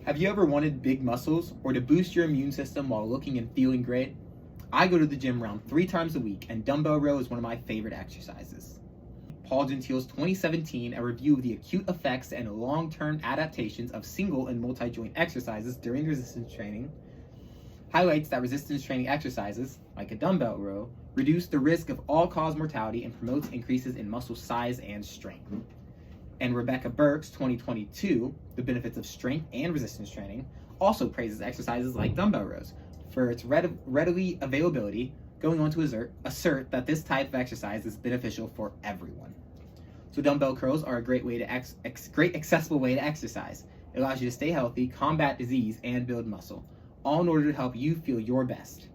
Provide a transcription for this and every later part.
Have you ever wanted big muscles or to boost your immune system while looking and feeling great? I go to the gym around 3 times a week, and dumbbell row is one of my favorite exercises. Paul Gentile's 2017, a review of the acute effects and long-term adaptations of single and multi-joint exercises during resistance training, highlights that resistance training exercises, like a dumbbell row, reduce the risk of all-cause mortality and promotes increases in muscle size and strength. And Rebecca Burke's 2022, The Benefits of Strength and Resistance Training, also praises exercises like dumbbell rows for its readily availability, going on to assert that this type of exercise is beneficial for everyone. So dumbbell curls are a great way to great accessible way to exercise. It allows you to stay healthy, combat disease, and build muscle, all in order to help you feel your best.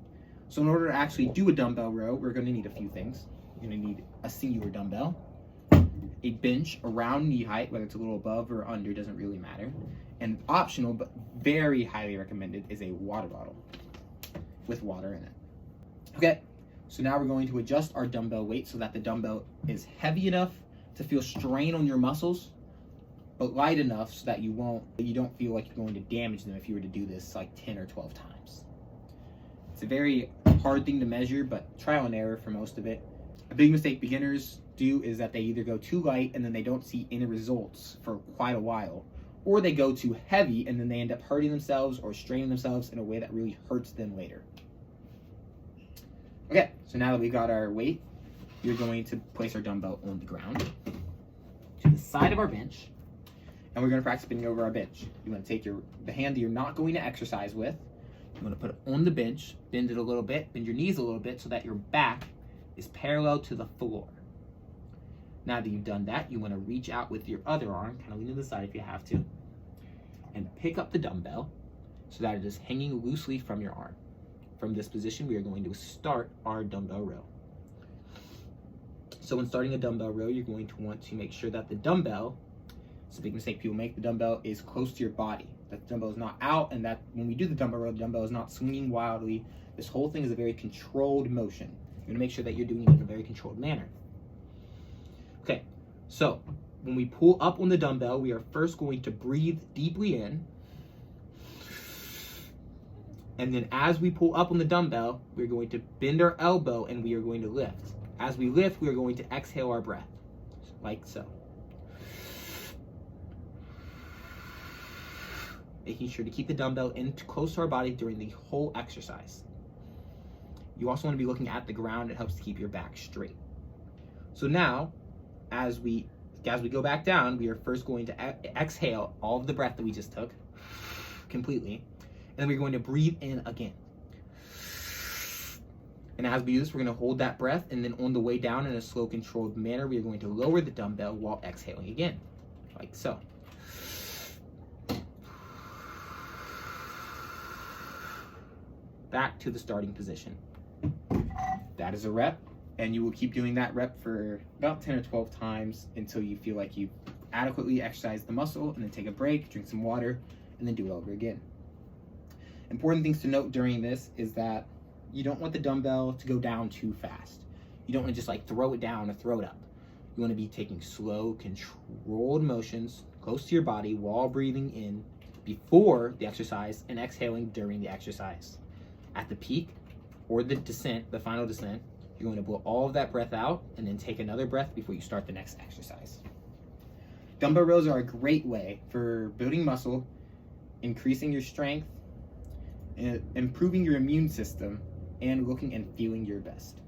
So in order to actually do a dumbbell row, we're going to need a few things. You're going to need a singular dumbbell, a bench around knee height, whether it's a little above or under, doesn't really matter. And optional, but very highly recommended, is a water bottle with water in it. Okay, so now we're going to adjust our dumbbell weight so that the dumbbell is heavy enough to feel strain on your muscles, but light enough so that you don't feel like you're going to damage them if you were to do this like 10 or 12 times. It's a very hard thing to measure, but trial and error for most of it. A big mistake beginners do is that they either go too light and then they don't see any results for quite a while, or they go too heavy and then they end up hurting themselves or straining themselves in a way that really hurts them later. Okay, so now that we've got our weight, you're going to place our dumbbell on the ground to the side of our bench, and we're going to practice bending over our bench. You want to take the hand that you're not going to exercise with, you want to put it on the bench, bend it a little bit, bend your knees a little bit so that your back is parallel to the floor. Now that you've done that, you want to reach out with your other arm, kind of lean to the side if you have to, and pick up the dumbbell so that it is hanging loosely from your arm. From this position, we are going to start our dumbbell row. So when starting a dumbbell row, you're going to want to make sure that the dumbbell, it's a big mistake people make, the dumbbell is close to your body, that the dumbbell is not out, and that when we do the dumbbell row, the dumbbell is not swinging wildly. This whole thing is a very controlled motion. You're going to make sure that you're doing it in a very controlled manner. Okay, so when we pull up on the dumbbell, we are first going to breathe deeply in. And then as we pull up on the dumbbell, we're going to bend our elbow and we are going to lift. As we lift, we are going to exhale our breath, like so. Making sure to keep the dumbbell in close to our body during the whole exercise. You also want to be looking at the ground. It helps to keep your back straight. So now, as we go back down, we are first going to exhale all of the breath that we just took completely. And then we're going to breathe in again. And as we do this, we're going to hold that breath, and then on the way down in a slow, controlled manner, we are going to lower the dumbbell while exhaling again, like so. Back to the starting position. That is a rep, and you will keep doing that rep for about 10 or 12 times until you feel like you've adequately exercised the muscle, and then take a break, drink some water, and then do it over again. Important things to note during this is that you don't want the dumbbell to go down too fast. You don't want to just like throw it down or throw it up. You want to be taking slow, controlled motions close to your body while breathing in before the exercise and exhaling during the exercise. At the peak or the descent, the final descent, you're going to blow all of that breath out and then take another breath before you start the next exercise. Dumbbell rows are a great way for building muscle, increasing your strength, improving your immune system, and looking and feeling your best.